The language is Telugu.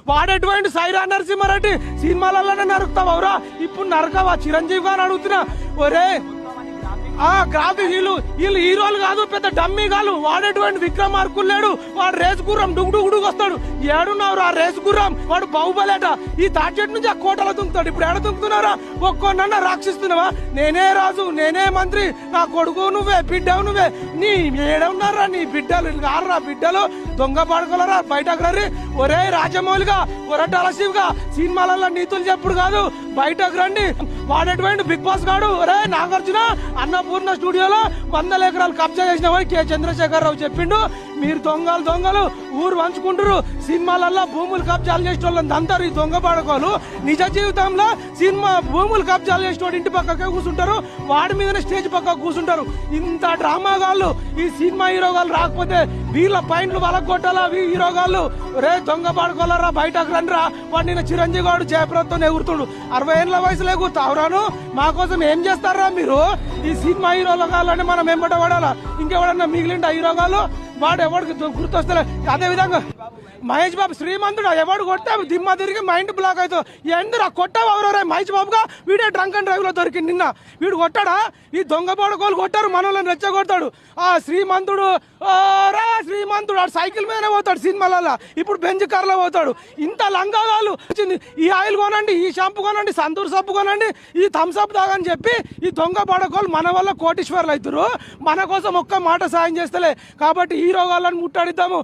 వాడేటువంటి సైరా నరసింహారెడ్డి సినిమాలలోనే నరుకుతావరా? ఇప్పుడు నరకవా? చిరంజీవి గారు అడుగుతున్నా. ఒరే గ్రాఫిక్ వీళ్ళు హీరోలు కాదు, పెద్ద డమ్మీ కాదు. వాడేటువంటి విక్రమార్కులు లేడు, వాడు రేసు గుర్రం డుగుడుగుడుగు వస్తాడు. ఏడున్నావు ఆ రేసు గుర్రం? వాడు బాహుబలేట. ఈ తాచెట్టు నుంచి ఆ కోటలో దుంకుతాడు. ఇప్పుడు ఏడ దుంకుతున్నారా? ఒక్కొన్న రాక్షిస్తున్నావా? నేనే రాజు, నేనే మంత్రి, నా కొడుకు నువ్వే, బిడ్డవు నువ్వే. నీ ఏడున్నారా నీ బిడ్డలు? ఆరురా బిడ్డలు దొంగ పడుకోలరా, బయటకు రండి. ఒరే రాజమౌళిగా, ఒరటాల శివగా సినిమాలలో నీతులు చెప్పుడు కాదు, బయటకు రండి. వాడేటువంటి బిగ్ బాస్ గాడు ఒరే నాగార్జున అన్నపూర్ణ స్టూడియోలో 100 ఎకరాలు కబ్జా చేసినామని కె చంద్రశేఖరరావు చెప్పిండు. మీరు దొంగలు ఊరు పంచుకుంటారు. సినిమాలలో భూములు కబ్జాలు చేసిన వాళ్ళని అంటారు ఈ దొంగ పడకోలు. నిజ జీవితంలో సినిమా భూములు కబ్జాలు చేసిన ఇంటి పక్కకే కూర్చుంటారు, వాడి మీదనే స్టేజ్ పక్క కూర్చుంటారు. ఇంత డ్రామాగాళ్ళు ఈ సినిమా హీరోగాళ్ళు రాకపోతే వీళ్ళ పాయింట్లు వలగొట్టాలా హీరోగాళ్ళు? రే దొంగ పడుకోలరా, బయటకు రండిరా. వాడు నిన్న చిరంజీవి గారు జయప్రదతో ఎగురుతుడు. 60 ఏళ్ళ వయసులో ఎగురుతావురాను. మా కోసం ఏం చేస్తారా మీరు? ఈ సినిమా హీరోలు కావాలని మనం ఎంబట పడాలా? ఇంకెవడన్నా మిగిలిండ హీరోగాళ్ళు? వాడు ఎవరికి గుర్తొస్తలే. అదే విధంగా మహేష్ బాబు శ్రీమంతుడు ఎవడు కొట్టే దిమ్మ తిరిగి మైండ్ బ్లాక్ అవుతుంది. ఎందుకు కొట్టావు ఎవరే? మహేష్ బాబుగా వీడే డ్రంక్ అండ్ డ్రైవ్ లో దొరికింది. నిన్న వీడు కొట్టాడా? ఈ దొంగ పడుకోలు కొట్టారు, మనల్ని రెచ్చగొడతాడు. ఆ శ్రీమంతుడు ఆడు సైకిల్ మీదనే పోతాడు సినిమాలలో. ఇప్పుడు బెంచ్ కార్లో పోతాడు. ఇంత లంగాలు వచ్చింది. ఈ ఆయిల్ కొనండి, ఈ షాంపూ కొనండి, సంతూర్ సబ్బు కొనండి, ఈ థమ్స్అప్ తాగని చెప్పి ఈ దొంగ పడుకోలు మన వల్ల కోటీశ్వర్లు అవుతారు. మన కోసం ఒక్క మాట సాయం చేస్తలే. కాబట్టి హీరో వాళ్ళని ముట్టాడిద్దాము.